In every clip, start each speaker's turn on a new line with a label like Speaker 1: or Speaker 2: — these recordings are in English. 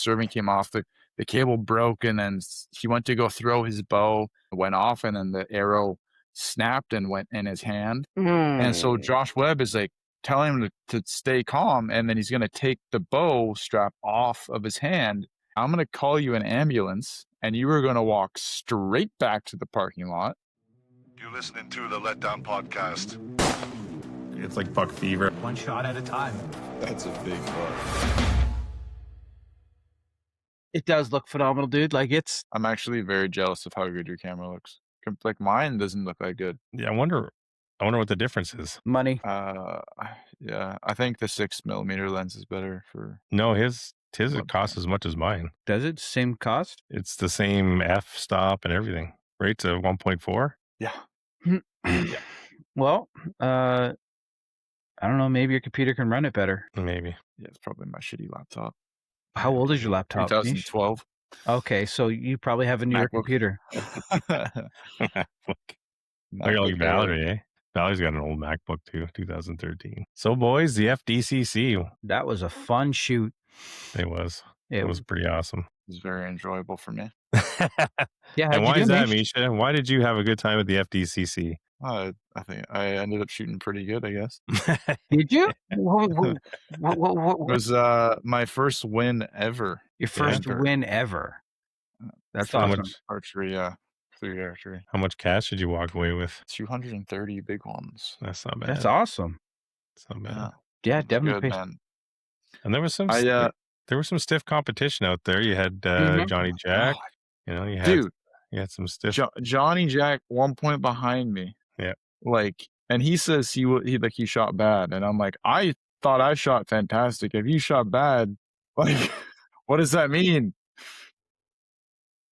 Speaker 1: serving came off, the cable broke, and then he went to go throw his bow, went off, and then the arrow snapped and went in his hand. And so Josh Webb is like telling him to stay calm, and then he's going to take the bow strap off of his hand. I'm going to call you an ambulance, and you are going to walk straight back to the parking lot.
Speaker 2: You're listening to the Letdown podcast.
Speaker 3: It's like buck fever.
Speaker 4: One shot at a time.
Speaker 5: That's a big buck.
Speaker 6: It does look phenomenal, dude. Like
Speaker 1: I'm actually very jealous of how good your camera looks. Like mine doesn't look that good.
Speaker 3: Yeah, I wonder what the difference is.
Speaker 6: money.
Speaker 1: Yeah, I think the 6mm lens is better for.
Speaker 3: No, his it costs as much as mine.
Speaker 6: Does it? Same cost?
Speaker 3: It's the same f-stop and everything. Right to 1.4.
Speaker 1: Yeah.
Speaker 6: Well, I don't know. Maybe your computer can run it better.
Speaker 3: Maybe.
Speaker 1: Yeah, it's probably my shitty laptop.
Speaker 6: How old is your laptop?
Speaker 1: 2012.
Speaker 6: Okay, so you probably have a newer
Speaker 1: MacBook.
Speaker 6: computer.
Speaker 3: Look, like Valerie, eh? Valerie's got an old MacBook too, 2013. So, boys, the FDCC.
Speaker 6: That was a fun shoot.
Speaker 3: It was. It was pretty awesome.
Speaker 1: It was very enjoyable for me.
Speaker 6: Yeah.
Speaker 3: And why is that, Misha? Why did you have a good time at the FDCC?
Speaker 1: I think I ended up shooting pretty good, I guess.
Speaker 6: Did you?
Speaker 1: It was my first win ever.
Speaker 6: Your first win ever. That's
Speaker 3: How
Speaker 6: awesome.
Speaker 3: much?
Speaker 1: Archery, through archery.
Speaker 3: How much cash did you walk away with?
Speaker 1: 230 big ones.
Speaker 3: That's not bad.
Speaker 6: That's awesome.
Speaker 3: That's not bad.
Speaker 6: Yeah, definitely.
Speaker 1: Good, man.
Speaker 3: And there was some stiff competition out there. You had Johnny Jack. You know, you had some stiff.
Speaker 1: Johnny Jack 1 point behind me.
Speaker 3: Yeah.
Speaker 1: Like, and he says he shot bad, and I'm like, I thought I shot fantastic. If you shot bad, like, what does that mean?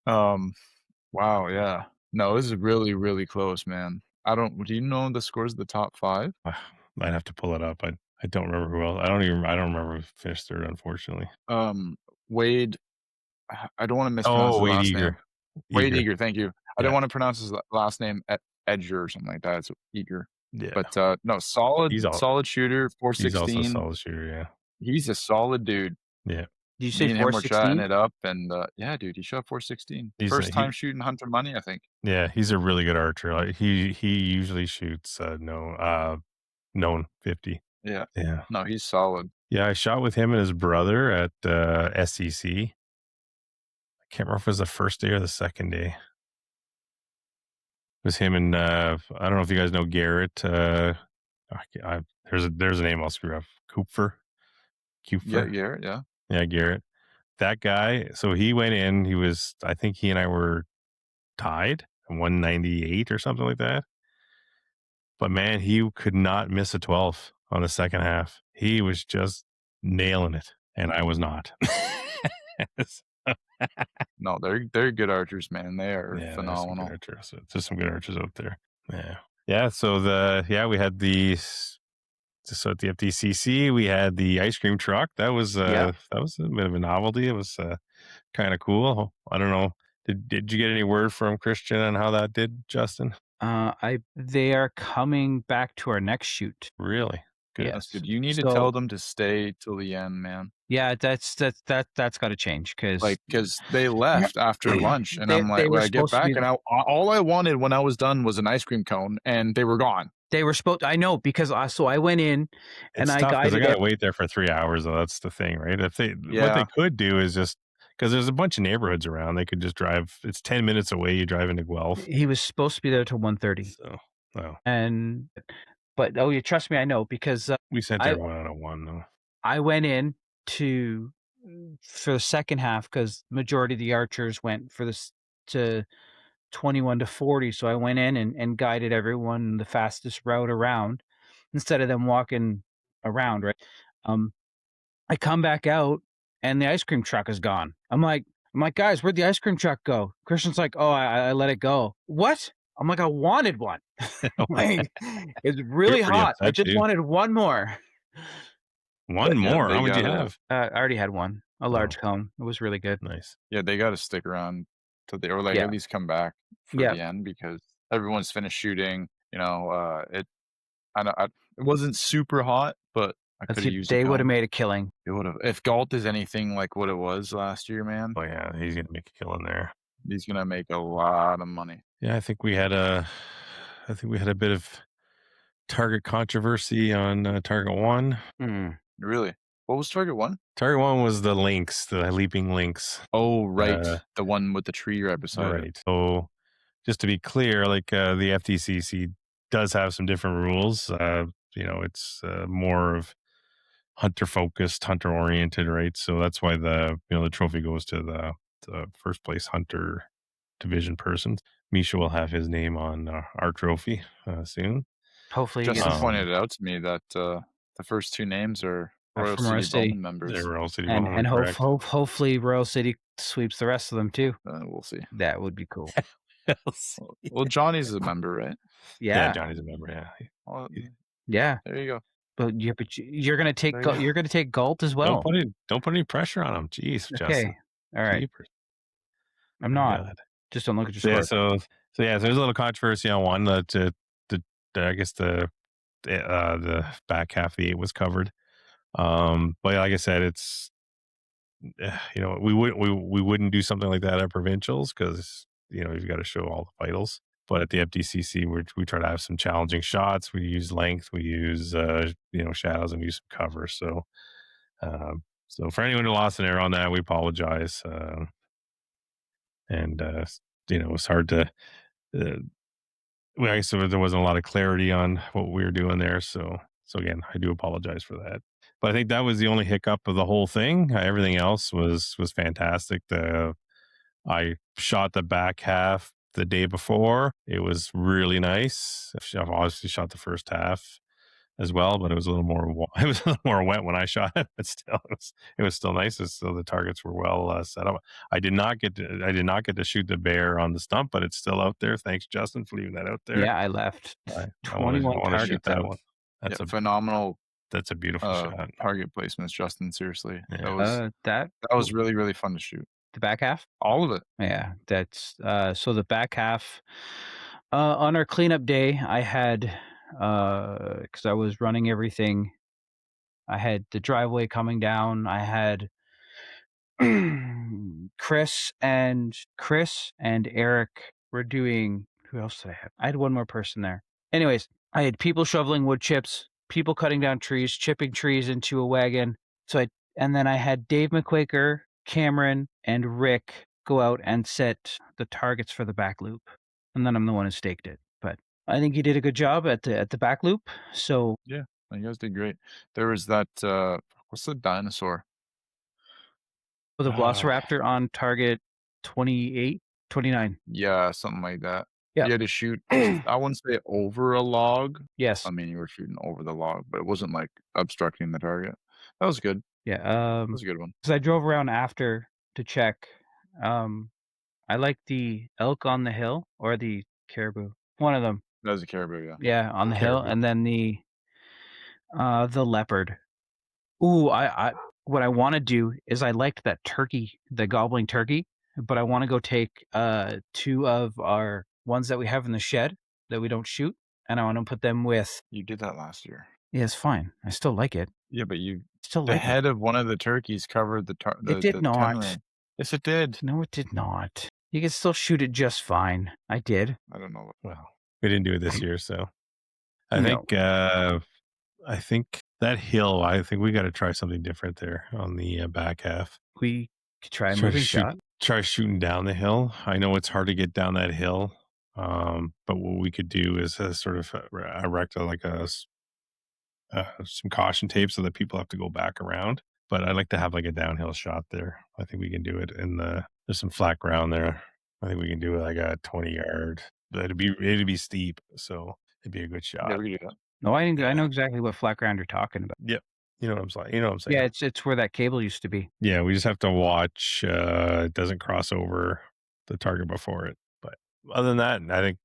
Speaker 1: Wow, yeah. No, this is really, really close, man. Do you know the scores of the top 5?
Speaker 3: I'd have to pull it up. I don't remember who else. I don't remember who finished third, unfortunately.
Speaker 1: Wade, I don't want to mispronounce his last name. Wade Eager, thank you. I don't want to pronounce his last name Edger or something like that. It's Eager.
Speaker 3: Yeah.
Speaker 1: But no, solid shooter, 416.
Speaker 3: He's also a solid shooter, yeah.
Speaker 1: He's a solid dude.
Speaker 3: Yeah.
Speaker 6: Did you say
Speaker 1: Me and him were
Speaker 6: 416?
Speaker 1: chatting it up, and yeah, dude, he shot 416. First time shooting Hunter money, I think.
Speaker 3: Yeah, he's a really good archer. Like he usually shoots known 50.
Speaker 1: Yeah.
Speaker 3: Yeah.
Speaker 1: No, he's solid.
Speaker 3: Yeah, I shot with him and his brother at SCC. I can't remember if it was the first day or the second day. It was him and I don't know if you guys know Garrett. There's a name I'll screw up. Kupfer.
Speaker 1: Yeah, Garrett. Yeah.
Speaker 3: Yeah, Garrett. That guy. So he went in. I think he and I were tied, 198 or something like that. But man, he could not miss a 12 on the second half. He was just nailing it, and I was not.
Speaker 1: No, they're good archers, man. They are phenomenal.
Speaker 3: There's some good archers out there. Yeah. So we had so at the FDCC we had the ice cream truck. That was a bit of a novelty. It was kind of cool. I don't know. Did you get any word from Christian on how that did, Justin?
Speaker 6: They are coming back to our next shoot.
Speaker 3: Really? Good.
Speaker 6: Yes.
Speaker 1: That's good. You need to tell them to stay till the end, man.
Speaker 6: Yeah, that's got to change
Speaker 1: because they left after lunch, and I'm like, when I get back, and all I wanted when I was done was an ice cream cone, and they were gone.
Speaker 6: They were supposed. I know because I went in and I
Speaker 3: got to wait there for 3 hours. Though that's the thing, right? What they could do is just. Because there's a bunch of neighborhoods around. They could just drive. It's 10 minutes away. You drive into Guelph.
Speaker 6: He was supposed to be there till 1:30.
Speaker 3: So,
Speaker 6: But you trust me, I know because
Speaker 3: we sent everyone out at 1 though.
Speaker 6: I went in for the second half because majority of the archers went to 21 to 40. So I went in and guided everyone the fastest route around instead of them walking around. Right. I come back out. And the ice cream truck is gone. I'm like, guys, where'd the ice cream truck go? Christian's like, oh, I let it go. What? I'm like, I wanted one. It's really hot. I just wanted one more.
Speaker 3: One more? How would you have?
Speaker 6: I already had one, a large cone. It was really good.
Speaker 3: Nice.
Speaker 1: Yeah, they got to stick around at least come back for the end because everyone's finished shooting. You know, it wasn't super hot, but I could have used a
Speaker 6: They would have
Speaker 1: gun.
Speaker 6: made a killing.
Speaker 1: It would have. If Galt is anything like what it was last year, man,
Speaker 3: Oh yeah, he's gonna make a killing there.
Speaker 1: he's gonna make a lot of money.
Speaker 3: Yeah, I think we had a bit of target controversy on target 1.
Speaker 1: Really? What was target 1?
Speaker 3: Target 1 was the lynx, the leaping lynx.
Speaker 1: Oh, right. The one with the tree right beside it.
Speaker 3: Right. So just to be clear, like the FDCC does have some different rules. It's more of hunter focused, hunter oriented, right? So that's why the trophy goes to the first place hunter division person. Misha will have his name on our trophy soon.
Speaker 6: Hopefully,
Speaker 1: Justin pointed it out to me that the first 2 names are Royal
Speaker 6: from
Speaker 1: City
Speaker 6: Royal
Speaker 1: Bowmen members.
Speaker 3: They're Royal City
Speaker 6: and
Speaker 3: Bowmen, correct?
Speaker 6: hopefully Royal City sweeps the rest of them too.
Speaker 1: We'll see.
Speaker 6: That would be cool.
Speaker 1: Well, Johnny's a member, right?
Speaker 6: Yeah,
Speaker 3: Johnny's a member. Yeah.
Speaker 1: Well,
Speaker 6: yeah.
Speaker 1: there you go.
Speaker 6: But you're gonna take
Speaker 1: There you go.
Speaker 6: you're gonna take Galt as well.
Speaker 3: Don't put any pressure on him. Jeez,
Speaker 6: Okay,
Speaker 3: Justin.
Speaker 6: all right.
Speaker 3: Jeepers.
Speaker 6: I'm
Speaker 3: My
Speaker 6: not.
Speaker 3: God.
Speaker 6: Just don't look at your
Speaker 3: So
Speaker 6: score.
Speaker 3: there's a little controversy on one. I guess the back half of the 8 was covered. But like I said, it's we wouldn't do something like that at provincials because you've got to show all the vitals. But at the FDCC, we try to have some challenging shots. We use length, we use shadows, and use some cover. So for anyone who lost an arrow on that, we apologize. It was hard to. I guess there wasn't a lot of clarity on what we were doing there. So again, I do apologize for that. But I think that was the only hiccup of the whole thing. Everything else was fantastic. I shot the back half the day before. It was really nice. I've obviously shot the first half as well, but it was a little more wet when I shot it. But still, it was still nice. So the targets were well set up. I did not get to shoot the bear on the stump, but it's still out there. Thanks, Justin, for leaving that out there.
Speaker 6: Yeah, I left.
Speaker 3: I
Speaker 6: 21
Speaker 3: want to shoot that
Speaker 6: out.
Speaker 3: one.
Speaker 1: That's a phenomenal.
Speaker 3: That's a beautiful shot.
Speaker 1: Target placements, Justin. Seriously,
Speaker 3: Yeah.
Speaker 1: that was really, really fun to shoot.
Speaker 6: The back half?
Speaker 1: All of it.
Speaker 6: Yeah, that's so the back half on our cleanup day, I had because I was running everything. I had the driveway coming down. I had Chris and Eric were doing. Who else did I have? I had one more person there. Anyways, I had people shoveling wood chips, people cutting down trees, chipping trees into a wagon. And then I had Dave McQuaker, Cameron, and Rick go out and set the targets for the back loop. And then I'm the one who staked it. But I think you did a good job at the back loop. So
Speaker 1: yeah, you guys did great. There was that what's the dinosaur?
Speaker 6: the Velociraptor on target 28, 29.
Speaker 1: Yeah, something like that.
Speaker 6: Yeah.
Speaker 1: You had to shoot, I wouldn't say over a log.
Speaker 6: Yes.
Speaker 1: I mean, you were shooting over the log, but it wasn't like obstructing the target. That was good.
Speaker 6: Yeah.
Speaker 1: That was a good one.
Speaker 6: Because I drove around after to check. I like the elk on the hill or the caribou. One of them.
Speaker 1: That was a caribou, yeah.
Speaker 6: Yeah, on the hill, and then the leopard. Ooh, I what I want to do is I liked that turkey, the gobbling turkey, but I want to go take 2 of our ones that we have in the shed that we don't shoot, and I want to put them with.
Speaker 1: You did that last year.
Speaker 6: Yeah, it's fine. I still like it.
Speaker 1: Yeah, but you
Speaker 6: Still
Speaker 1: the
Speaker 6: like
Speaker 1: head of one of the turkeys covered the
Speaker 6: It did not.
Speaker 1: 10 ring. Yes, it did.
Speaker 6: No, it did not. You can still shoot it just fine. I did.
Speaker 1: I don't know.
Speaker 3: Well, we didn't do it this year, so I
Speaker 6: No.
Speaker 3: think that hill. I think we got to try something different there on the back half.
Speaker 6: We could try a moving shot.
Speaker 3: Try shooting down the hill. I know it's hard to get down that hill, but what we could do is sort of erect some caution tape so that people have to go back around. But I'd like to have like a downhill shot there. I think we can do it there's some flat ground there. I think we can do it like a 20-yard. It'd be steep, so it'd be a good shot.
Speaker 1: Yeah, we can do that.
Speaker 6: No, I know exactly what flat ground you're talking about.
Speaker 3: Yep. You know what I'm saying?
Speaker 6: Yeah, it's where that cable used to be.
Speaker 3: Yeah, we just have to watch it doesn't cross over the target before it. But other than that, I think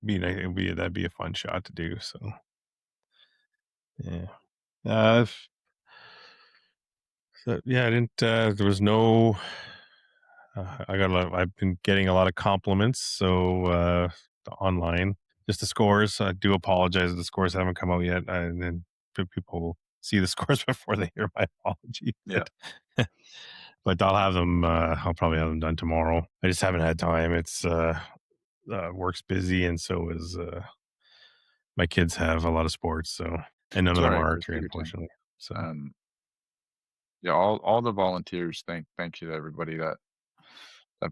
Speaker 3: that'd be a fun shot to do. So yeah. I didn't. There was no. I've been getting a lot of compliments. So online, just the scores. I do apologize if the scores haven't come out yet, and then people see the scores before they hear my apology.
Speaker 1: Yeah.
Speaker 3: But I'll have them. I'll probably have them done tomorrow. I just haven't had time. It's work's busy, and so is my kids have a lot of sports. So, and none of them
Speaker 1: Sorry,
Speaker 3: are
Speaker 1: Chris,
Speaker 3: archery,
Speaker 1: take your time.
Speaker 3: unfortunately. So,
Speaker 1: yeah, all the volunteers. Thank you to everybody that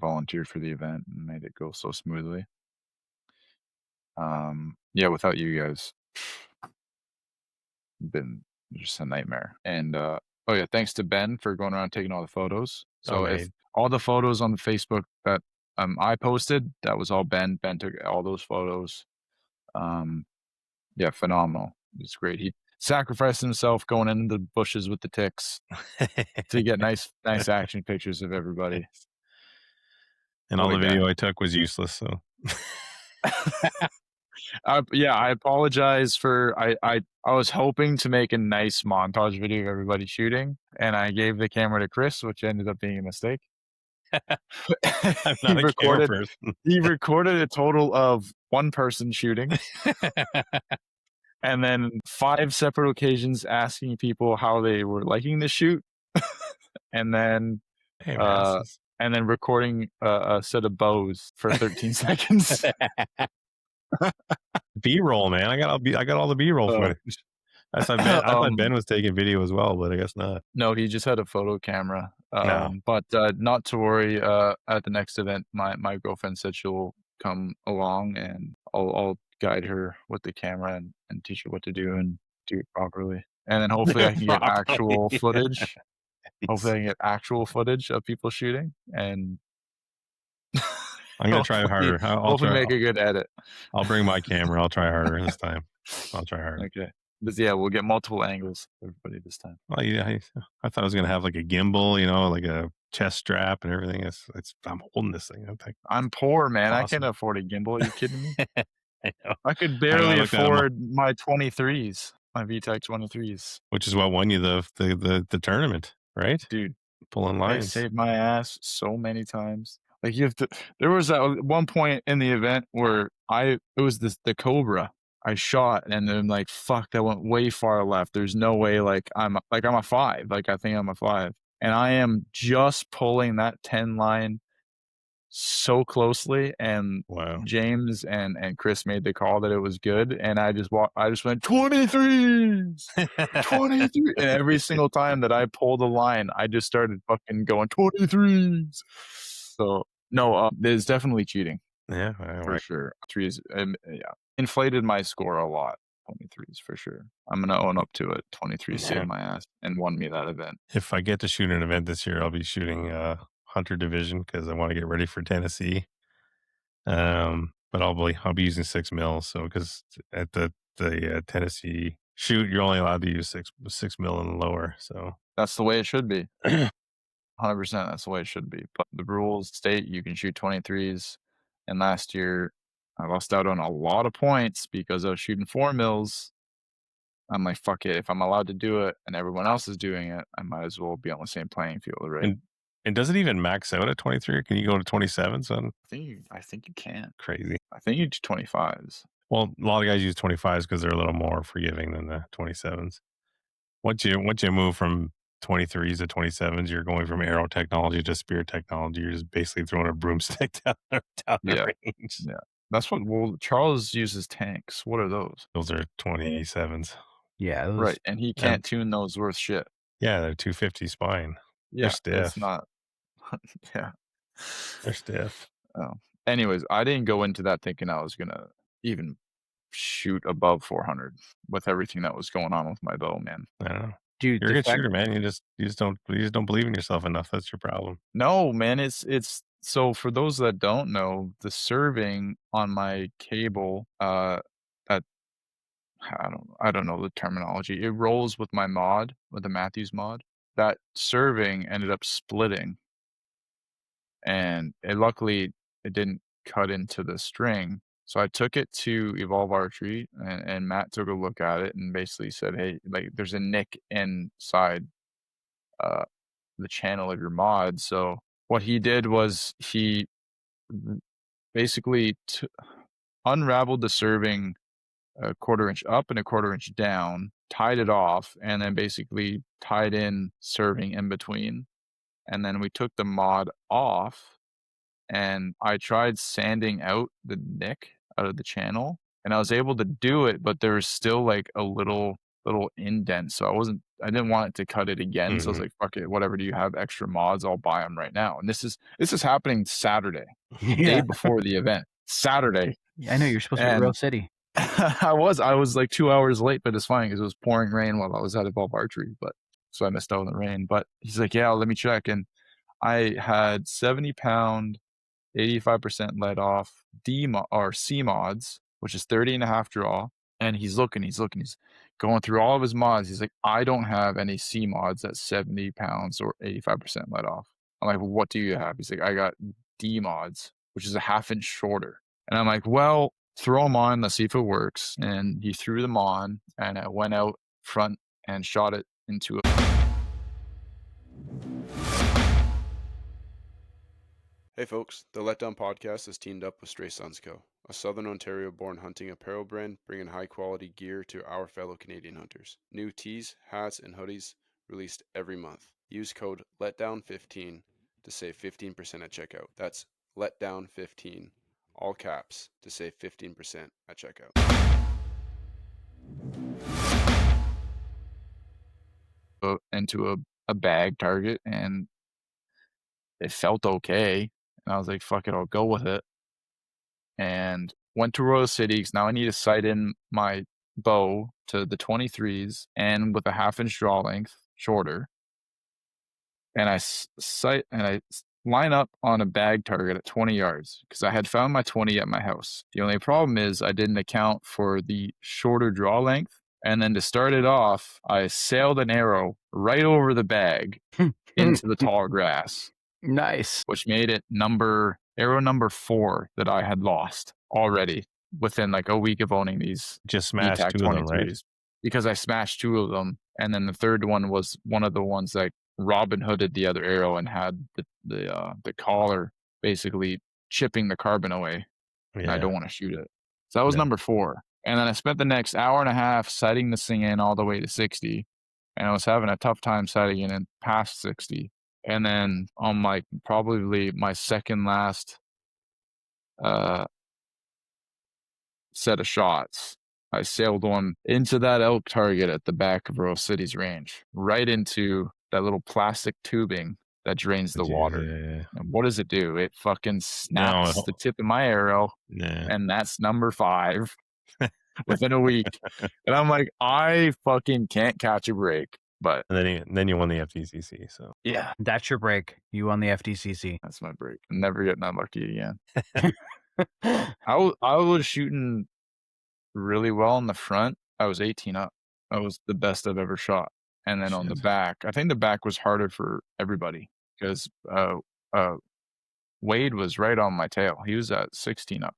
Speaker 1: volunteered for the event and made it go so smoothly. Yeah, without you guys, been just a nightmare. And oh yeah, thanks to Ben for going around taking all the photos. So if all the photos on the Facebook that I posted, that was all Ben. Ben took all those photos. Yeah, phenomenal. It's great. He sacrificed himself going into the bushes with the ticks to get nice action pictures of everybody.
Speaker 3: And all the video I took was useless. So
Speaker 1: yeah, I apologize for I was hoping to make a nice montage video of everybody shooting, and I gave the camera to Chris, which ended up being a mistake.
Speaker 3: I'm not a camera person.
Speaker 1: He recorded a total of one person shooting. And then 5 separate occasions asking people how they were liking the shoot. And then recording a set of bows for 13 seconds.
Speaker 3: B-roll, man. I got all the B-roll footage. I thought Ben was taking video as well, but I guess not.
Speaker 1: No, he just had a photo camera. But not to worry. At the next event, my girlfriend said she'll come along, and I'll guide her with the camera and teach her what to do and do it properly. And then hopefully I can get actual footage. Hopefully I can get actual footage of people shooting, and
Speaker 3: I'm gonna try harder. I'll
Speaker 1: make a good edit.
Speaker 3: I'll bring my camera. I'll try harder this time. I'll try harder.
Speaker 1: Okay. But yeah, we'll get multiple angles for everybody this time.
Speaker 3: Well, yeah, I thought I was gonna have like a gimbal, like a chest strap and everything. I'm holding this thing.
Speaker 1: I'm poor, man. Awesome. I can't afford a gimbal. Are you kidding me?
Speaker 3: I know.
Speaker 1: I could barely afford my 23s, my VTech 23s.
Speaker 3: Which is what won you the tournament, right?
Speaker 1: Dude,
Speaker 3: pulling lines.
Speaker 1: I saved my ass so many times. Like there was one point in the event where it was the Cobra I shot, and then like, fuck, that went way far left. There's no way, I'm a 5. Like, I think I'm a 5. And I am just pulling that 10 line so closely, and James and Chris made the call that it was good, and I just went 23s 23, and every single time that I pulled a line, I just started fucking going 23s. So no, there's definitely cheating.
Speaker 3: Yeah,
Speaker 1: for sure. Threes, inflated my score a lot. 23s for sure. I'm gonna own up to it. 23 saved my ass and won me that event.
Speaker 3: If I get to shoot an event this year, I'll be shooting Hunter Division because I want to get ready for Tennessee. But I'll be using 6 mil. So because at the Tennessee shoot, you're only allowed to use 6 mil and lower. So
Speaker 1: that's the way it should be. 100%. That's the way it should be. But the rules state you can shoot 23s. And last year, I lost out on a lot of points because I was shooting 4 mils. I'm like, fuck it. If I'm allowed to do it and everyone else is doing it, I might as well be on the same playing field, right?
Speaker 3: And does it even max out at 23? Or can you go to 27? So
Speaker 1: I think you can.
Speaker 3: Crazy.
Speaker 1: I think you do 25s.
Speaker 3: Well, a lot of guys use 25s because they're a little more forgiving than the 27s. Once you move from 23s to 27s, you're going from arrow technology to spear technology. You're just basically throwing a broomstick down the range.
Speaker 1: Yeah. That's what, Charles uses tanks. What are those?
Speaker 3: Those are 27s.
Speaker 6: Yeah.
Speaker 1: Right. And he can't tune those worth shit.
Speaker 3: Yeah, they're 250 spine.
Speaker 1: Yeah.
Speaker 3: They're stiff.
Speaker 1: It's not. Yeah.
Speaker 3: They're stiff.
Speaker 1: Oh. Anyways, I didn't go into that thinking I was going to even shoot above 400 with everything that was going on with my bow, man.
Speaker 3: I don't know.
Speaker 6: Dude,
Speaker 3: you're a good shooter, man. You just don't believe in yourself enough. That's your problem.
Speaker 1: No, man. It's so for those that don't know, the serving on my cable, that I don't know the terminology. It rolls with my mod, with the Matthews mod. That serving ended up splitting, and luckily it didn't cut into the string. So I took it to Evolve Archery, and Matt took a look at it and basically said, "Hey, like there's a nick inside the channel of your mod." So what he did was he basically unraveled the serving a 1/4 inch up and a 1/4 inch down tied it off, and then basically tied in serving in between. And then we took the mod off, and I tried sanding out the nick out of the channel, and I was able to do it, but there was still like a little indent. So I didn't want it to cut it again. So I was like, fuck it, whatever. Do you have extra mods? I'll buy them right now. And this is happening Saturday, day before the event. Saturday.
Speaker 6: I know you're supposed to be at Royal City.
Speaker 1: I was like 2 hours late, but it's fine because it was pouring rain while I was at Evolve Archery, but so I missed out on the rain. But he's like, yeah, let me check. And I had 70 pound, 85% lead off C mods, which is 30.5 draw. And he's looking, he's going through all of his mods. He's like, I don't have any C mods at 70 pounds or 85% lead off. I'm like, well, what do you have? He's like, I got D mods, which is a 1/2 inch shorter. And I'm like, well, throw them on, let's see if it works. And he threw them on, and I went out front and shot it into a...
Speaker 5: Hey folks, the Letdown podcast is teamed up with Stray Sons Co., a Southern Ontario-born hunting apparel brand bringing high-quality gear to our fellow Canadian hunters. New tees, hats, and hoodies released every month. Use code LETDOWN15 to save 15% at checkout. That's LETDOWN15, all caps, to save 15% at checkout.
Speaker 1: Into a bag target, and it felt okay. And I was like, fuck it, I'll go with it. And went to Royal City because now I need to sight in my bow to the 23s and with a 1/2 inch draw length shorter. And I line up on a bag target at 20 yards because I had found my 20 at my house. The only problem is I didn't account for the shorter draw length. And then to start it off, I sailed an arrow right over the bag into the tall grass.
Speaker 6: Nice.
Speaker 1: Which made it arrow number 4 that I had lost already within like a week of owning these.
Speaker 3: Just smashed 2 of them, right?
Speaker 1: Because I smashed 2 of them. And then the third one was one of the ones that Robin Hooded the other arrow and had the collar basically chipping the carbon away. Yeah. And I don't want to shoot it. So that was number 4. And then I spent the next hour and a half sighting this thing in all the way to 60. And I was having a tough time sighting it in past 60. And then on probably my second last set of shots, I sailed one into that elk target at the back of Royal City's range, right into that little plastic tubing that drains the water. Yeah. And what does it do? It fucking snaps the tip of my arrow, and that's number 5 within a week. And I'm like, I fucking can't catch a break. But
Speaker 3: and then you won the FDCC. So
Speaker 1: yeah,
Speaker 6: that's your break. You won the FDCC.
Speaker 1: That's my break. I'm never getting unlucky again. I was shooting really well in the front. I was 18 up. I was the best I've ever shot. And then on the back, I think the back was harder for everybody because Wade was right on my tail. He was at 16 up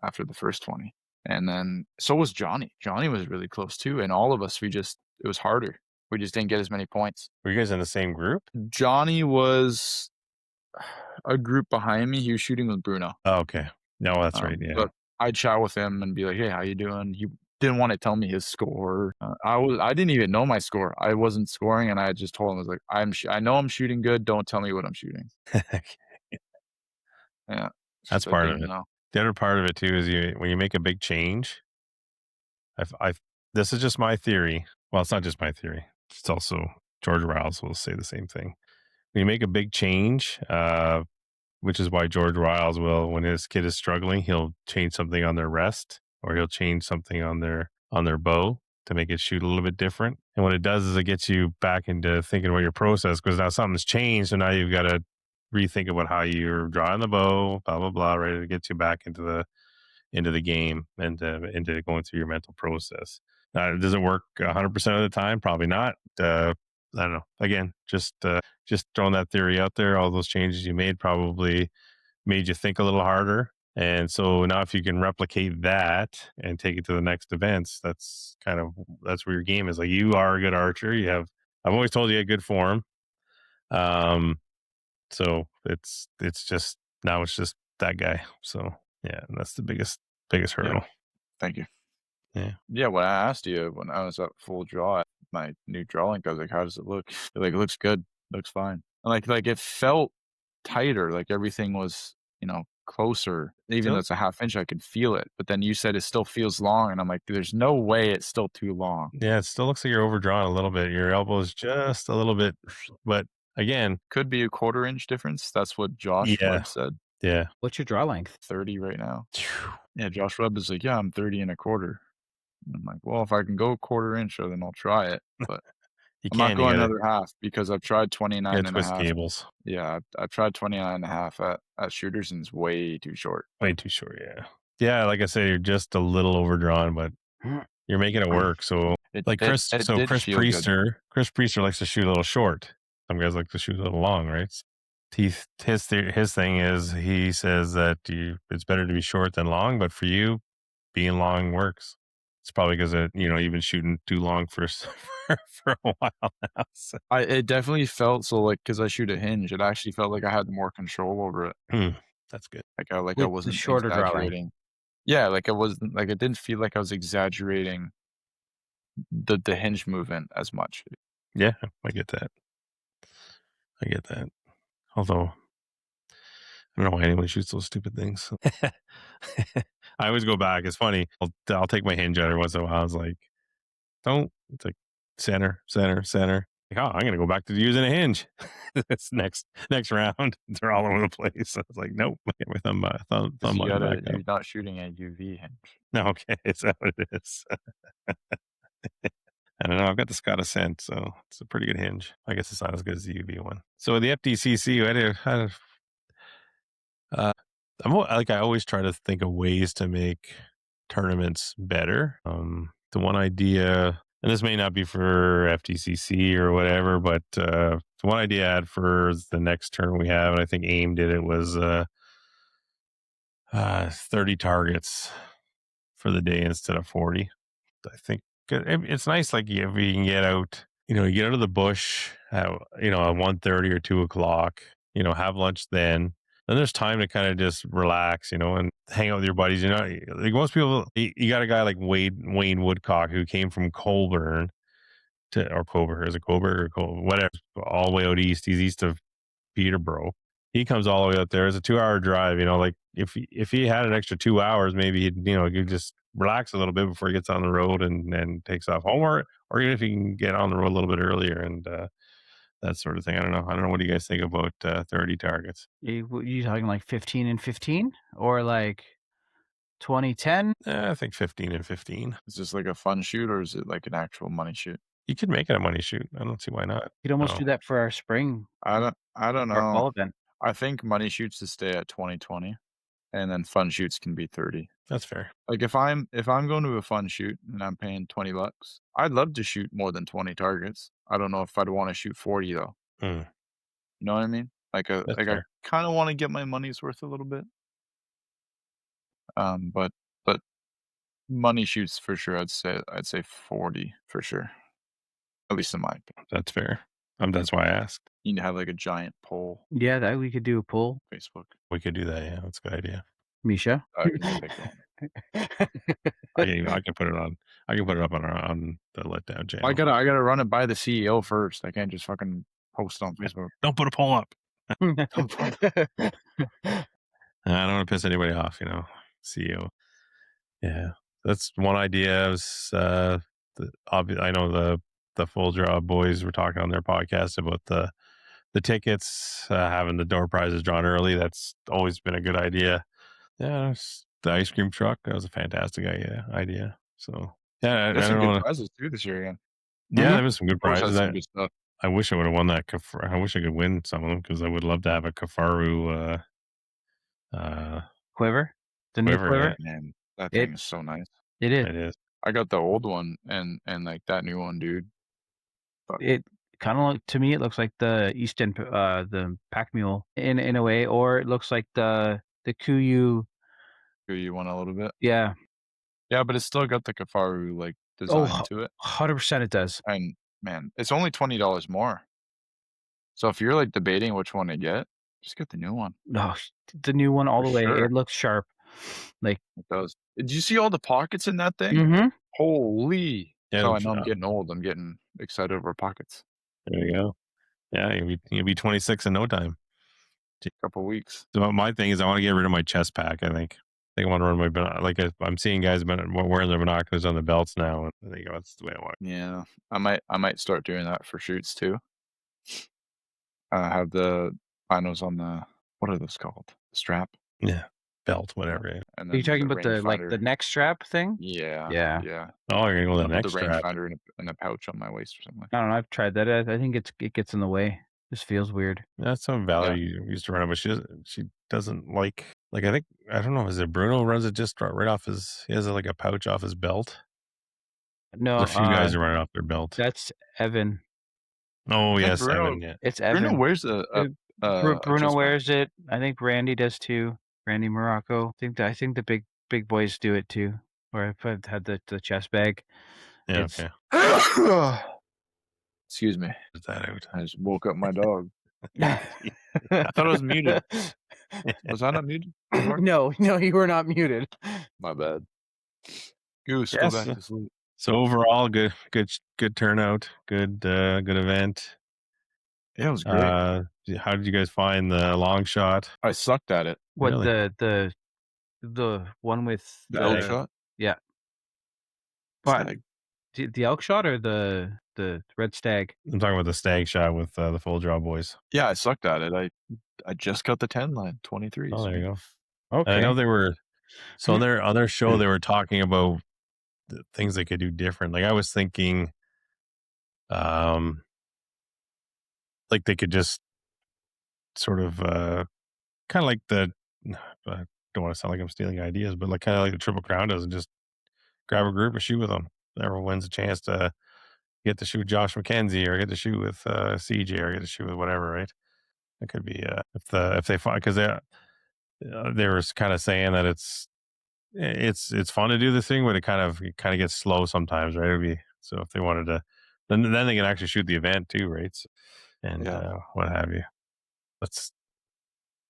Speaker 1: after the first 20. And then so was Johnny. Johnny was really close too. And all of us, it was harder. We just didn't get as many points.
Speaker 3: Were you guys in the same group?
Speaker 1: Johnny was a group behind me. He was shooting with Bruno.
Speaker 3: Oh, okay. No, that's right. Yeah. But
Speaker 1: I'd chat with him and be like, hey, how you doing? He didn't want to tell me his score. I didn't even know my score. I wasn't scoring, and I just told him, I was like, I know I'm shooting good. Don't tell me what I'm shooting. Yeah.
Speaker 3: That's part of it. The other part of it too is when you make a big change. This is just my theory. Well, it's not just my theory. It's also George Riles will say the same thing. When you make a big change, which is why George Riles will, when his kid is struggling, he'll change something on their rest, or he'll change something on their bow to make it shoot a little bit different. And what it does is it gets you back into thinking about your process, because now something's changed, so now you've got to rethink about how you're drawing the bow, blah blah blah. Right, it gets you back into the game and into going through your mental process. Does it work 100% of the time? Probably not. I don't know. Again, just throwing that theory out there. All those changes you made probably made you think a little harder. And so now if you can replicate that and take it to the next events, that's where your game is. Like, you are a good archer. I've always told you had good form. So it's just now it's just that guy. So yeah, that's the biggest hurdle.
Speaker 1: Yeah. Thank you. Yeah, when I asked you when I was at full draw, my new draw link, I was like, "How does it look?" You're like, "It looks good. Looks fine." And like it felt tighter, like everything was, closer. Even though
Speaker 3: Still,
Speaker 1: it's a half inch, I could feel it. But then you said it still feels long, and I'm like, "There's no way it's still too long."
Speaker 3: yeah, it still looks like you're overdrawn a little bit. Your elbow is just a little bit, but again,
Speaker 1: Could be a quarter inch difference. That's what Josh
Speaker 3: yeah,
Speaker 1: Webb said.
Speaker 3: yeah.
Speaker 6: What's your draw length?
Speaker 1: 30 right now. Yeah, Josh Webb is like, "Yeah, I'm 30 and a quarter." And I'm like, "Well, if I can go a quarter inch, then I'll try it." But
Speaker 3: You
Speaker 1: I'm not
Speaker 3: can, you
Speaker 1: going
Speaker 3: gotta,
Speaker 1: another half because I've tried
Speaker 3: you gotta
Speaker 1: 29 and a
Speaker 3: twist
Speaker 1: half.
Speaker 3: cables.
Speaker 1: Yeah, I've tried 29 and a half at shooters, and it's way too short.
Speaker 3: Way too short, yeah. Yeah, like I said, you're just a little overdrawn, but you're making it work. So
Speaker 1: It
Speaker 3: like
Speaker 1: it
Speaker 3: Chris,
Speaker 1: it
Speaker 3: so
Speaker 1: did feel good.
Speaker 3: Chris Priester likes to shoot a little short. Some guys like to shoot a little long, right? His thing is he says that it's better to be short than long, but for you, being long works. It's probably because you've been shooting too long for a while now. So.
Speaker 1: It definitely felt so, like, because I shoot a hinge, it actually felt like I had more control over it.
Speaker 3: That's good.
Speaker 1: Like I
Speaker 6: With the
Speaker 1: wasn't
Speaker 6: shorter draw length.
Speaker 1: exaggerating. Yeah, like I wasn't like it didn't feel like I was exaggerating the hinge movement as much.
Speaker 3: Yeah, I get that. I get that. Although I don't know why anyone shoots those stupid things. I always go back. It's funny. I'll take my hinge out every once in a while. I was like, don't. It's like center, center, center. Like, oh, I'm gonna go back to using a hinge. This next round, they're all over the place. I was like, nope. Get my thumb
Speaker 1: 'Cause
Speaker 3: button back up.
Speaker 1: you're not shooting a UV hinge.
Speaker 3: No, okay, is that what it is? I don't know. I've got the Scott Ascent, so it's a pretty good hinge. I guess it's not as good as the UV one. So the FDCC, I always try to think of ways to make tournaments better. The one idea, and this may not be for FDCC or whatever, but the one idea I had for the next tournament we have, and I think AIM did it, was 30 targets for the day instead of 40. I think it's nice, like if you can get out, you get out of the bush at 1:30 or 2 o'clock, have lunch then there's time to kind of just relax, and hang out with your buddies. Like most people, you got a guy like Wayne Woodcock who came from Coburn or Coburn, is it Coburn or Coburn, whatever, all the way out east. He's east of Peterborough. He comes all the way out there. It's a 2-hour drive. Like if he had an extra 2 hours, maybe he'd just relax a little bit before he gets on the road and takes off home, or even if he can get on the road a little bit earlier and that sort of thing. I don't know. What do you guys think about 30 targets?
Speaker 6: You talking like 15 and 15 or like 20-10?
Speaker 3: I think 15 and 15.
Speaker 1: Is this like a fun shoot or is it like an actual money shoot?
Speaker 3: You could make it a money shoot. I don't see why not.
Speaker 6: You'd almost do that for our spring,
Speaker 1: I don't
Speaker 6: our
Speaker 1: know.
Speaker 6: fall event.
Speaker 1: I think money shoots to stay at 20-20, and then fun shoots can be 30.
Speaker 3: That's fair.
Speaker 1: Like if I'm going to a fun shoot and I'm paying $20, I'd love to shoot more than 20 targets. I don't know if I'd want to shoot 40 though.
Speaker 3: Mm,
Speaker 1: You know what I mean?
Speaker 3: that's
Speaker 1: I
Speaker 3: fair.
Speaker 1: kind of want to get my money's worth a little bit. But money shoots for sure. I'd say 40 for sure. At least in my opinion.
Speaker 3: That's fair. That's why I asked.
Speaker 1: You need to have like a giant poll.
Speaker 6: Yeah, that we could do a poll.
Speaker 1: Facebook.
Speaker 3: We could do that. Yeah, that's a good idea.
Speaker 6: Misha.
Speaker 1: I can pick one.
Speaker 3: I can put it on. I can put it up on the Letdown channel.
Speaker 1: I gotta run it by the CEO first. I can't just fucking post on Facebook.
Speaker 3: Don't put a poll up.
Speaker 1: Don't
Speaker 3: I don't want to piss anybody off. CEO. Yeah, that's one idea. I know the Full Draw boys were talking on their podcast about the tickets, having the door prizes drawn early. That's always been a good idea. Yeah, the ice cream truck. That was a fantastic idea. So yeah,
Speaker 1: There's
Speaker 3: I
Speaker 1: some
Speaker 3: don't
Speaker 1: good
Speaker 3: know.
Speaker 1: prizes too this year again.
Speaker 3: Yeah, there was some good
Speaker 1: Post has
Speaker 3: prizes.
Speaker 1: some good stuff.
Speaker 3: I wish I would have won that. I wish I could win some of them because I would love to have a Kafaru
Speaker 6: Quiver? The new quiver?
Speaker 3: Yeah.
Speaker 1: Man, that thing is so nice.
Speaker 6: It is.
Speaker 3: It is.
Speaker 1: I got the old one and like that new one, dude.
Speaker 6: It kind of to me, it looks like the East End, the pack mule in a way, or it looks like the Kuyu.
Speaker 1: You want a little bit?
Speaker 6: Yeah.
Speaker 1: Yeah, but it's still got the Kafaru like design to it.
Speaker 6: 100% it does.
Speaker 1: And man, it's only $20 more. So if you're like debating which one to get, just get the new one.
Speaker 6: No, the new one all
Speaker 1: For
Speaker 6: the way.
Speaker 1: sure.
Speaker 6: It looks sharp. Like,
Speaker 1: It does. Did you see all the pockets in that thing?
Speaker 6: mm-hmm.
Speaker 1: Holy!
Speaker 3: Yeah,
Speaker 1: So I know I'm getting old. I'm getting excited over pockets.
Speaker 3: there you go. Yeah, you'll be 26 in no time.
Speaker 1: Couple weeks.
Speaker 3: So my thing is, I want to get rid of my chest pack. I think I want to run my like I'm seeing guys wearing their binoculars on the belts now, and I think that's the way I want it.
Speaker 1: Yeah, I might start doing that for shoots too. Have the binos on the, what are those called? The strap.
Speaker 3: Yeah, belt, whatever. Yeah.
Speaker 1: And
Speaker 6: Are you
Speaker 1: then
Speaker 6: talking
Speaker 1: the
Speaker 6: about the
Speaker 1: rangefinder.
Speaker 6: the neck strap thing?
Speaker 1: Yeah.
Speaker 6: Yeah.
Speaker 1: Yeah.
Speaker 3: Oh, you're gonna go with
Speaker 1: I'll
Speaker 3: the
Speaker 1: put
Speaker 3: next
Speaker 1: the
Speaker 3: strap.
Speaker 1: rangefinder in a pouch on my waist or something.
Speaker 6: I don't know. I've tried that. I think it gets in the way. Just feels weird.
Speaker 3: That's how Valerie used to run it, but she doesn't like I think, I don't know, is it Bruno runs it just right off he has like a pouch off his belt.
Speaker 6: No,
Speaker 3: There's a few guys are running off their belt.
Speaker 6: that's Evan.
Speaker 3: Oh
Speaker 1: I think
Speaker 3: yes,
Speaker 1: Bruno-
Speaker 3: Evan. Yeah,
Speaker 6: It's Evan.
Speaker 1: Bruno wears a
Speaker 6: Bruno
Speaker 1: chest
Speaker 6: wears it. I think Randy does too. Randy Morocco. I think the big boys do it too. Or I've had the chest bag.
Speaker 3: yeah,
Speaker 6: It's
Speaker 3: okay.
Speaker 1: Excuse me.
Speaker 3: Get that out.
Speaker 1: I just woke up my dog. I thought I was muted. Was I not muted before?
Speaker 6: No, you were not muted.
Speaker 1: My bad. Goose, go
Speaker 3: Yes.
Speaker 1: back to sleep.
Speaker 3: So overall, good turnout, good event.
Speaker 1: Yeah, it was great.
Speaker 3: How did you guys find the long shot?
Speaker 1: I sucked at it.
Speaker 6: What
Speaker 3: Really?
Speaker 6: the one with
Speaker 1: The elk shot.
Speaker 6: Yeah. But
Speaker 1: Stag.
Speaker 6: the elk shot or the red stag?
Speaker 3: I'm talking about the stag shot with the full draw boys.
Speaker 1: Yeah, I sucked at it. I just got the 10 line, 23.
Speaker 3: Oh, there you go.
Speaker 6: Okay.
Speaker 3: And I know they were on their show. They were talking about the things they could do different. Like I was thinking, like they could just sort of kind of like I don't want to sound like I'm stealing ideas, but like kind of like the Triple Crown does, and just grab a group and shoot with them. Everyone wins a chance to get to shoot Josh McKenzie, or get to shoot with CJ, or get to shoot with whatever, right? It could be if they find, because they were kind of saying that it's fun to do this thing, but it kind of gets slow sometimes, right? It'd be, so if they wanted to, then they can actually shoot the event too, right? So, and what have you. Let's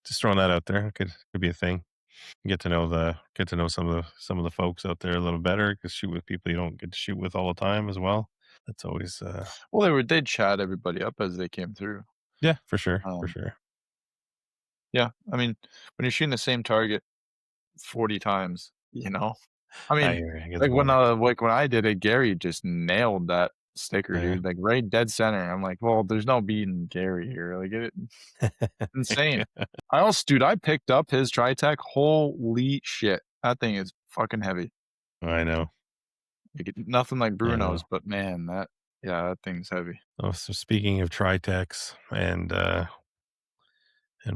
Speaker 3: just throwing that out there. It could be a thing. Get to know some of the folks out there a little better, because shoot with people you don't get to shoot with all the time as well. That's always
Speaker 1: well, they'd chat everybody up as they came through.
Speaker 3: Yeah, for sure.
Speaker 1: Yeah, I mean, when you're shooting the same target 40 times, I mean, like when I did it, Gary just nailed that sticker, dude, like right dead center. I'm like, well, there's no beating Gary here. Like, insane. I picked up his Tritech. Holy shit, that thing is fucking heavy.
Speaker 3: I know.
Speaker 1: Like, nothing like Bruno's, but man, that thing's heavy.
Speaker 3: Oh, so speaking of Tritechs and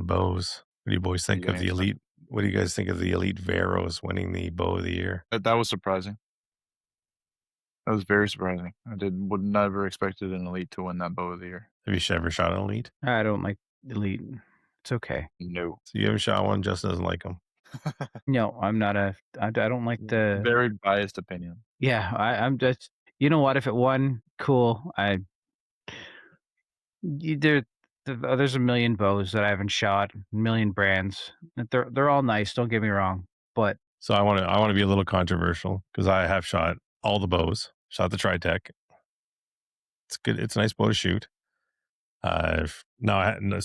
Speaker 3: bows, what do you boys think of the elite? What do you guys think of the elite Veros winning the bow of the year?
Speaker 1: That was surprising. That was very surprising. Would never expected an elite to win that bow of the year.
Speaker 3: Have you ever shot an elite?
Speaker 6: I don't like elite. It's okay.
Speaker 1: No.
Speaker 3: So you haven't shot one? Justin doesn't like them.
Speaker 6: No, I'm not I don't like the
Speaker 1: very biased opinion.
Speaker 6: Yeah, I'm just, you know what? If it won, cool. There's a million bows that I haven't shot, a million brands. They're all nice. Don't get me wrong, but
Speaker 3: so I want to be a little controversial, because I have shot all the bows. Shot the Tritech. It's good. It's a nice bow to shoot. I haven't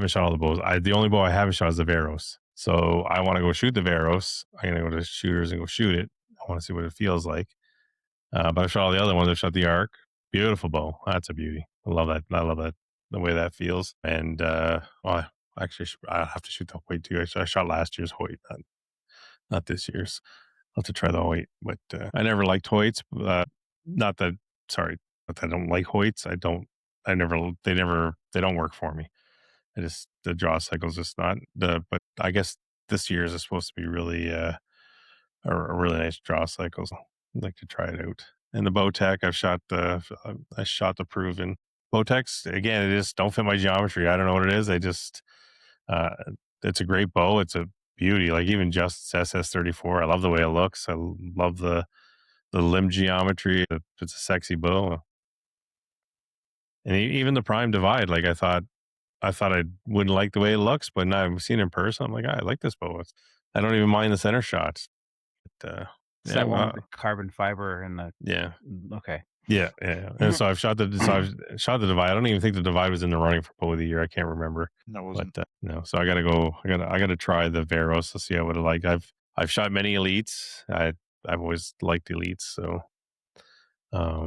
Speaker 3: shot all the bows. The only bow I haven't shot is the Veros. So I want to go shoot the Veros. I'm gonna go to shooters and go shoot it. I want to see what it feels like. But I've shot all the other ones. I've shot the Arc. Beautiful bow. That's a beauty. I love that. The way that feels. And actually, I'll have to shoot the Hoyt too. I shot last year's Hoyt, not this year's. I'll have to try the Hoyt. But I never liked Hoyts. Not that I don't like Hoyts. They don't work for me. The draw cycle's just not but I guess this year's is supposed to be really a really nice draw cycle. So I'd like to try it out. And the Bowtech, I shot the proven Bowtechs. Again, it just don't fit my geometry. I don't know what it is. it's a great bow. It's a beauty. Like even just SS34, I love the way it looks. I love the limb geometry. It's a sexy bow. And even the Prime Divide, like I thought, I thought I wouldn't like the way it looks, but now I've seen it in person. I'm like, I like this bow. I don't even mind the center shots. But,
Speaker 6: It's that one with the carbon fiber and the okay.
Speaker 3: Yeah. And so I've shot the divide. I don't even think the divide was in the running for bow of the year. I can't remember.
Speaker 1: No, it wasn't.
Speaker 3: But no, so I gotta go. I gotta try the Veros to see how it like. I've shot many elites. I've always liked elites. So I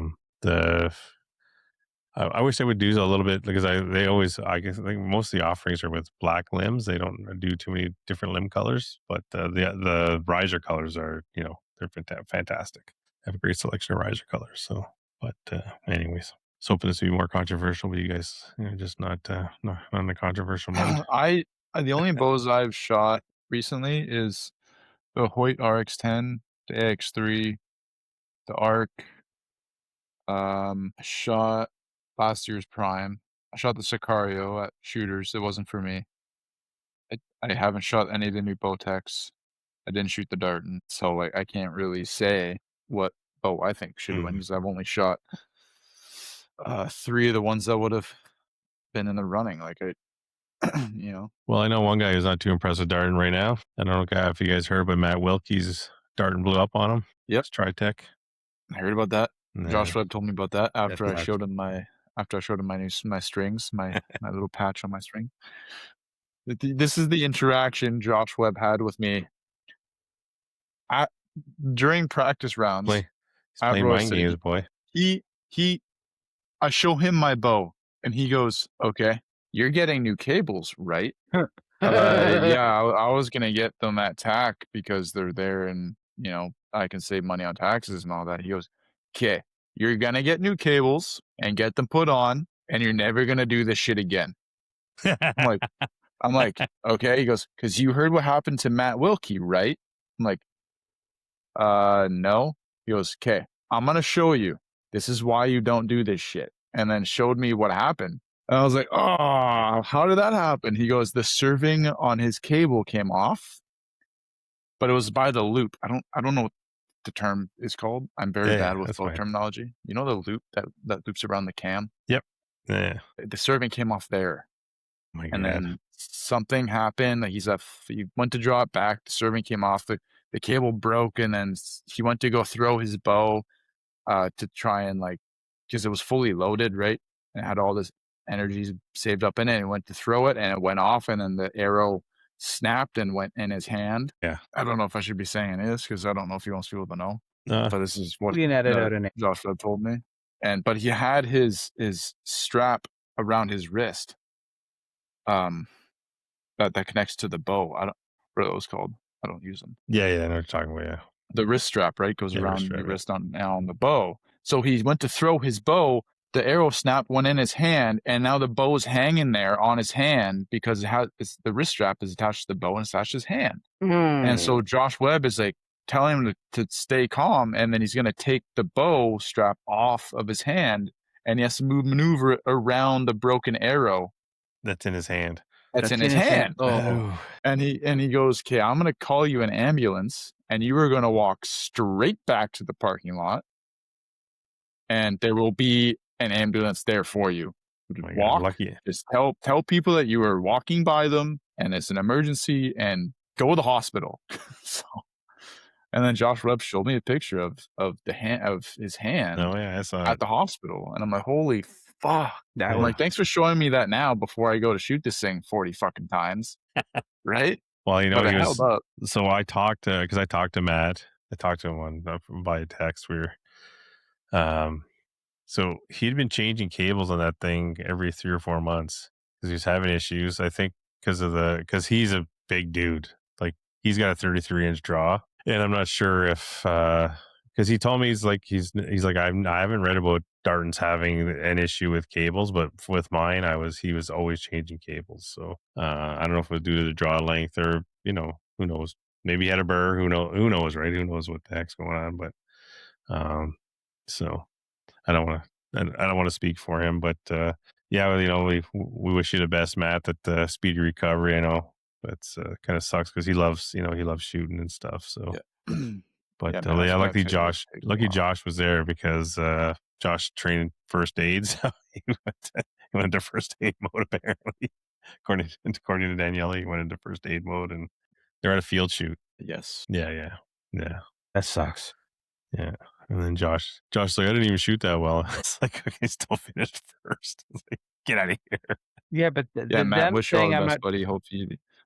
Speaker 3: wish they would do a little bit because I think most of the offerings are with black limbs. They don't do too many different limb colors, but the riser colors are they're fantastic. I have a great selection of riser colors. So, but anyways, I was hoping this would be more controversial, but you guys just not in the controversial mode.
Speaker 1: The only bows I've shot recently is the Hoyt RX10, the AX3, the Arc. I shot last year's Prime. I shot the Sicario at Shooters. It wasn't for me. I haven't shot any of the new Bowtechs. I didn't shoot the Darton, so like I can't really say what bow I think should win because I've only shot 3 of the ones that would have been in the running. Like
Speaker 3: Well, I know one guy who's not too impressed with Darton right now. I don't know if you guys heard, but Matt Wilkie's Darton blew up on him.
Speaker 1: Yep,
Speaker 3: it's Tritech.
Speaker 1: I heard about that.
Speaker 3: No.
Speaker 1: Josh Webb told me about that after I showed him my strings, my little patch on my string. This is the interaction Josh Webb had with me during practice rounds.
Speaker 3: He's playing mind games, boy.
Speaker 1: I show him my bow, and he goes, "Okay, you're getting new cables, right?" Yeah, I was gonna get them at TAC because they're there, and I can save money on taxes and all that. He goes, "Okay, you're gonna get new cables and get them put on, and you're never gonna do this shit again." I'm like, okay. He goes, "Because you heard what happened to Matt Wilkie, right?" I'm like, no. He goes, "Okay, I'm gonna show you. This is why you don't do this shit." And then showed me what happened. And I was like, "Oh, how did that happen?" He goes, "The serving on his cable came off, but it was by the loop. I don't know what the term is called. I'm very bad with bow terminology. You know the loop that loops around the cam?
Speaker 3: Yep. Yeah.
Speaker 1: The serving came off there. And then something happened. He went to draw it back. The serving came off. The cable broke, and then he went to go throw his bow to try and because it was fully loaded, right? And it had all this energy saved up in it. And went to throw it, and it went off, and then the arrow snapped and went in his hand.
Speaker 3: Yeah.
Speaker 1: I don't know if I should be saying this because I don't know if he wants people to know. But this is what Josh Webb told me. But he had his strap around his wrist. That connects to the bow. What are those called? I don't use them.
Speaker 3: Yeah, I know what you're talking about. Yeah,
Speaker 1: the wrist strap, right, goes around your wrist on the bow. So he went to throw his bow. The arrow snap went in his hand, and now the bow is hanging there on his hand because the wrist strap is attached to the bow and it's attached to his hand. And so Josh Webb is like telling him to stay calm, and then he's going to take the bow strap off of his hand, and he has to maneuver around the broken arrow.
Speaker 3: That's in his hand.
Speaker 1: That's in his hand. Oh. And he goes, "Okay, I'm going to call you an ambulance, and you are going to walk straight back to the parking lot, and there will be an ambulance there for you. Just tell people that you are walking by them, and it's an emergency, and go to the hospital." And then Josh Webb showed me a picture of his hand at the hospital, and I'm like, "Holy fuck!" I'm like, "Thanks for showing me that now before I go to shoot this thing 40 fucking times." Right?
Speaker 3: Well, he held up. So I talked to Matt. I talked to him by text. We were, so he'd been changing cables on that thing every 3 or 4 months because he was having issues. I think because he's a big dude. Like he's got a 33-inch draw, and I'm not sure if because he told me he's like I haven't read about Darton's having an issue with cables, but with mine he was always changing cables. So I don't know if it was due to the draw length or who knows, maybe he had a burr, who knows, right? Who knows what the heck's going on, but so I don't want to speak for him, but we wish you the best, Matt, that speedy recovery. I know that's kind of sucks because he loves shooting and stuff. So but lucky Josh was there because Josh trained first aid, so he went to first aid mode apparently. according to Danielle, he went into first aid mode, and they're at a field shoot.
Speaker 1: Yes.
Speaker 3: Yeah.
Speaker 6: That sucks.
Speaker 3: Yeah. And then Josh's like, I didn't even shoot that well. It's like, okay, still finished first. It's like, get out of here.
Speaker 6: Yeah, but
Speaker 1: Yeah, Matt,
Speaker 6: them
Speaker 1: wish you all
Speaker 6: saying
Speaker 1: the
Speaker 6: I'm
Speaker 1: best,
Speaker 6: not.
Speaker 1: buddy.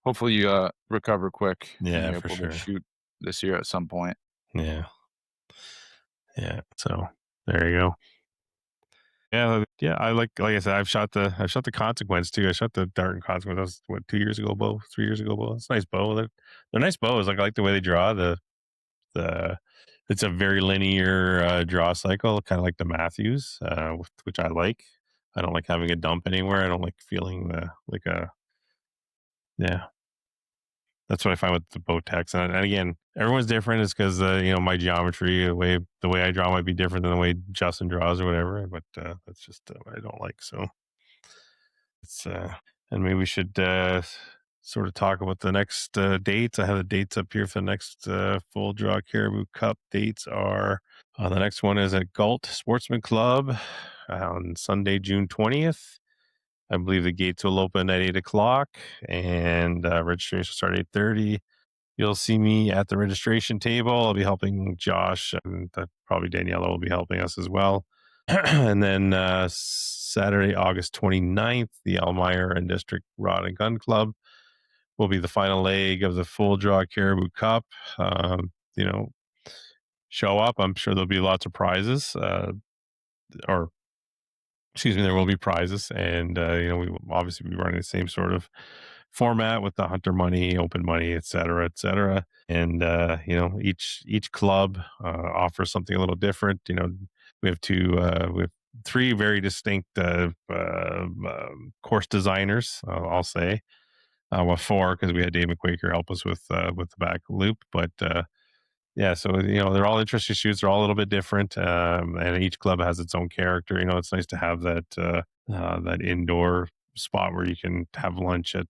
Speaker 1: Hopefully you recover quick and
Speaker 3: Yeah,
Speaker 1: you're
Speaker 3: for
Speaker 1: able
Speaker 3: sure.
Speaker 1: to shoot this year at some point.
Speaker 3: Yeah. So there you go. Yeah. Like I said, I've shot the Consequence too. I shot the Dart and Consequence. That was 2 years ago, bow, 3 years ago, bow. It's a nice bow. They're nice bows. Like I like the way they draw the it's a very linear draw cycle, kind of like the Matthews, which I like. I don't like having a dump anywhere. I don't like feeling yeah. That's what I find with the Botex. And again, everyone's different. It's because my geometry, the way I draw might be different than the way Justin draws or whatever. But that's just what I don't like. So it's and maybe we should sort of talk about the next dates. I have the dates up here for the next full Draw Caribou Cup. Dates are the next one is at Galt Sportsman Club on Sunday, June 20th. I believe the gates will open at 8:00 and registration will start at 8:30. You'll see me at the registration table. I'll be helping Josh, and probably Daniela will be helping us as well. And then Saturday, August 29th, the Elmire and District Rod and Gun Club will be the final leg of the full Draw Caribou Cup. Show up. I'm sure there'll be lots of prizes, or excuse me, there will be prizes, and we will obviously be running the same sort of format with the hunter money, open money, et cetera, and each club offers something a little different. We have three very distinct course designers, I'll say. Well, four, because we had Dave McQuaker help us with the back loop, but yeah, so they're all interesting shoots. They're all a little bit different, and each club has its own character. It's nice to have that indoor spot where you can have lunch at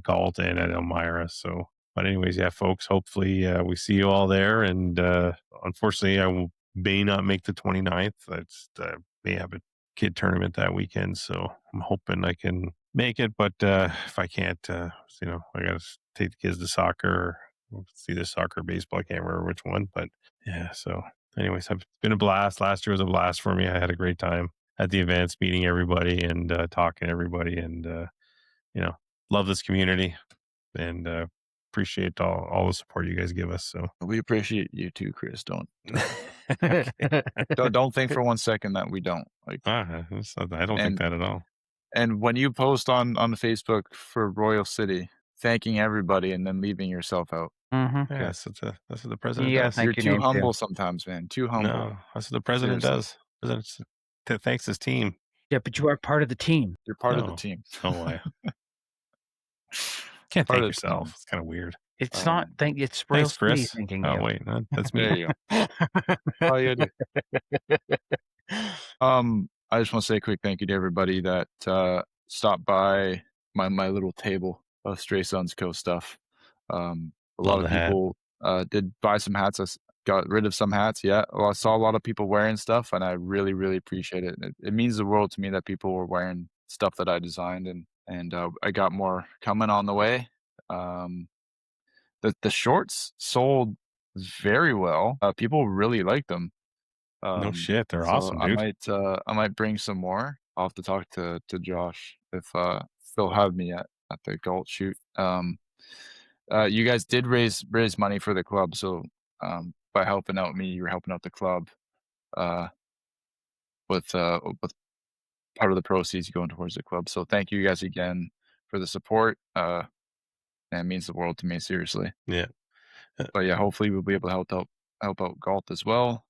Speaker 3: Galt and at Elmira. So, but anyways, yeah, folks. Hopefully, we see you all there. And unfortunately, may not make the 29th. May have a kid tournament that weekend, so I'm hoping I can make it. But if I can't, I got to take the kids to soccer. It's either soccer or baseball. I can't remember which one, but yeah. So anyways, it's been a blast. Last year was a blast for me. I had a great time at the events, meeting everybody and talking to everybody, and love this community and appreciate all the support you guys give us. So
Speaker 1: we appreciate you too, Chris. Don't think for 1 second that we don't.
Speaker 3: I don't think that at all.
Speaker 1: And when you post on Facebook for Royal City, thanking everybody and then leaving yourself out.
Speaker 6: Mm-hmm.
Speaker 3: Yeah, that's what the president does.
Speaker 1: You're too humble sometimes, man. Too humble.
Speaker 3: No, that's what the president does. President thanks his team.
Speaker 6: Yeah, but you are part of the team.
Speaker 1: You're part of the team.
Speaker 3: No way. Can't thank yourself. It's kind of weird.
Speaker 6: It's not. It's Royal City thinking.
Speaker 3: Oh wait, no, that's me.
Speaker 1: There you go. Oh yeah. I just want to say a quick thank you to everybody that stopped by my little table of Stray Sons Co. stuff. A lot of people did buy some hats. I got rid of some hats. Yeah, well, I saw a lot of people wearing stuff, and I really, really appreciate it. It means the world to me that people were wearing stuff that I designed, and I got more coming on the way. The shorts sold very well. People really liked them.
Speaker 3: No shit, they're awesome, dude.
Speaker 1: I might bring some more. I'll have to talk to Josh if they'll have me at the Galt shoot. You guys did raise money for the club, so by helping out me, you're helping out the club with part of the proceeds going towards the club. So thank you guys again for the support. And it means the world to me, seriously.
Speaker 3: Yeah.
Speaker 1: But yeah, hopefully we'll be able to help out Galt as well.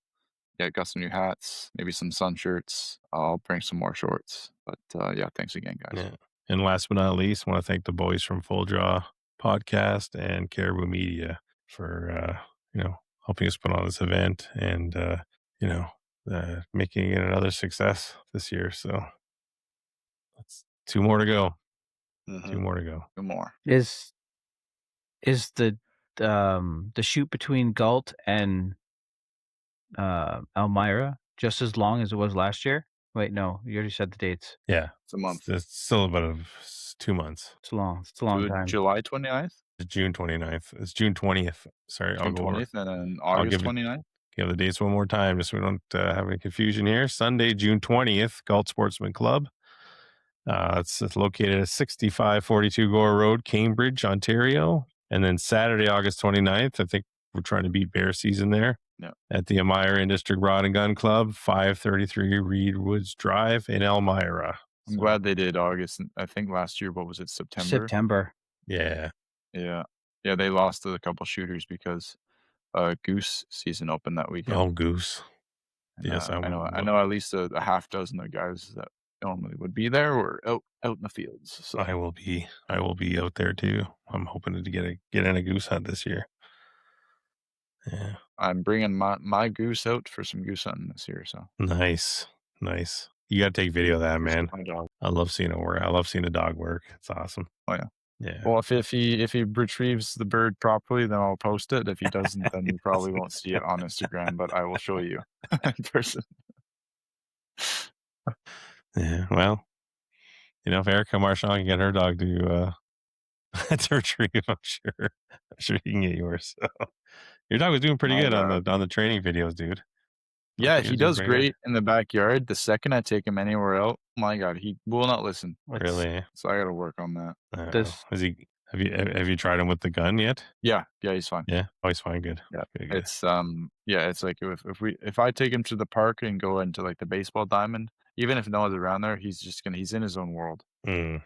Speaker 1: Yeah, got some new hats, maybe some sun shirts. I'll bring some more shorts. But yeah, thanks again, guys.
Speaker 3: Yeah. And last but not least, I want to thank the boys from Full Draw Podcast and Caribou Media for helping us put on this event and making it another success this year. So that's 2 more to go.
Speaker 1: Mm-hmm.
Speaker 3: 2 more to go.
Speaker 1: 2 more.
Speaker 6: Is the shoot between Galt and Elmira just as long as it was last year? Wait, no, you already said the dates.
Speaker 3: Yeah,
Speaker 1: it's a month.
Speaker 3: It's still about months. 2 months.
Speaker 6: It's long. It's a long time.
Speaker 1: July 29th?
Speaker 3: It's June 29th. It's June 20th. Sorry, I'll
Speaker 1: June
Speaker 3: go over.
Speaker 1: 20th and then August 29th?
Speaker 3: Give the dates one more time just so we don't have any confusion here. Sunday, June 20th, Galt Sportsman Club. It's located at 6542 Gore Road, Cambridge, Ontario. And then Saturday, August 29th, I think we're trying to beat bear season there.
Speaker 1: Yeah.
Speaker 3: At the Elmira District Rod and Gun Club, 533 Reed Woods Drive in Elmira.
Speaker 1: I'm glad they did August. I think last year, what was it, September?
Speaker 6: September.
Speaker 3: Yeah.
Speaker 1: Yeah. Yeah, they lost to a couple shooters because Goose season opened that weekend.
Speaker 3: Oh, Goose.
Speaker 1: And,
Speaker 3: Yes,
Speaker 1: I know at least a half dozen of guys that normally would be there were out in the fields. So
Speaker 3: I will be out there too. I'm hoping to get in a goose hunt this year. Yeah.
Speaker 1: I'm bringing my goose out for some goose hunting this year. So
Speaker 3: nice. You got to take video of that, man.
Speaker 1: My dog.
Speaker 3: I love seeing it work. I love seeing a dog work. It's awesome.
Speaker 1: Oh yeah.
Speaker 3: Yeah.
Speaker 1: Well, if he retrieves the bird properly, then I'll post it. If he doesn't, then you probably won't see it on Instagram. But I will show you in person.
Speaker 3: Yeah. Well, if Erica Marchand can get her dog to retrieve, I'm sure you can get yours. So. Your dog was doing pretty good on the training videos, dude.
Speaker 1: Yeah, he does great in the backyard. The second I take him anywhere else, my God, he will not listen.
Speaker 3: Really?
Speaker 1: So I got to work on that.
Speaker 3: Is he? Have you tried him with the gun yet?
Speaker 1: Yeah, he's fine.
Speaker 3: Yeah, he's fine. Good.
Speaker 1: Yeah,
Speaker 3: good.
Speaker 1: It's it's like if I take him to the park and go into like the baseball diamond, even if no one's around there, he's in his own world.
Speaker 6: Because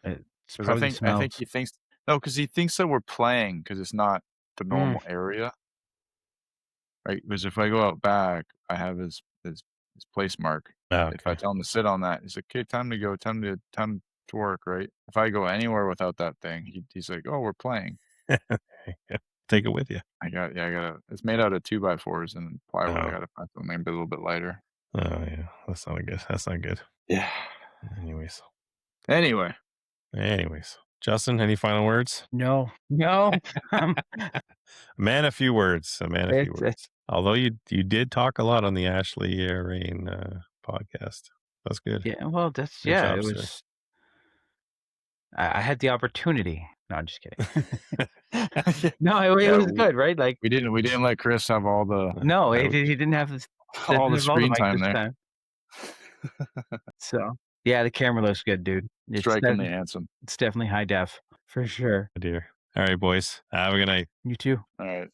Speaker 1: I think he thinks because he thinks that we're playing because it's not the normal area. Right, because if I go out back, I have his place mark.
Speaker 3: Okay.
Speaker 1: If I tell him to sit on that, he's like, "Okay, time to go, time to work." Right. If I go anywhere without that thing, he's like, "Oh, we're playing."
Speaker 3: Take it with you.
Speaker 1: I got it's made out of 2x4s and plywood. I gotta find something maybe a little bit lighter.
Speaker 3: Oh yeah, that's not good.
Speaker 1: Yeah.
Speaker 3: Anyways, Justin, any final words?
Speaker 6: No.
Speaker 3: Man, a few words. Although you did talk a lot on the Ashley Rain podcast. That's good.
Speaker 6: Yeah, well,
Speaker 3: Good job,
Speaker 6: it
Speaker 3: sir.
Speaker 6: was. I had the opportunity. No, I'm just kidding. No, it was good, right? Like
Speaker 1: we didn't let Chris have all the
Speaker 6: he didn't have this,
Speaker 1: all the screen time there.
Speaker 6: Time. So yeah, the camera looks good, dude. It's
Speaker 1: strikingly handsome.
Speaker 6: It's definitely high def for sure.
Speaker 3: Dear. All right, boys. Have a good night.
Speaker 6: You too.
Speaker 1: All right.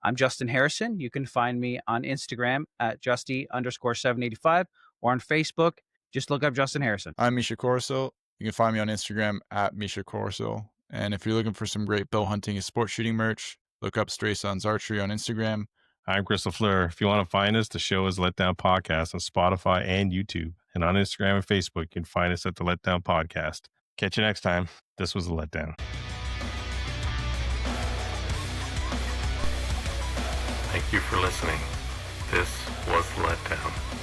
Speaker 6: I'm Justin Harrison. You can find me on Instagram at Justy_785 or on Facebook. Just look up Justin Harrison.
Speaker 1: I'm Misha Corso. You can find me on Instagram at Misha Corso. And if you're looking for some great bow hunting and sport shooting merch, look up Stray Sons Archery on Instagram.
Speaker 3: I'm Chris LaFleur. If you want to find us, the show is Letdown Podcast on Spotify and YouTube. And on Instagram and Facebook, you can find us at the Letdown Podcast. Catch you next time. This was The Letdown. Thank you for listening. This was The Letdown.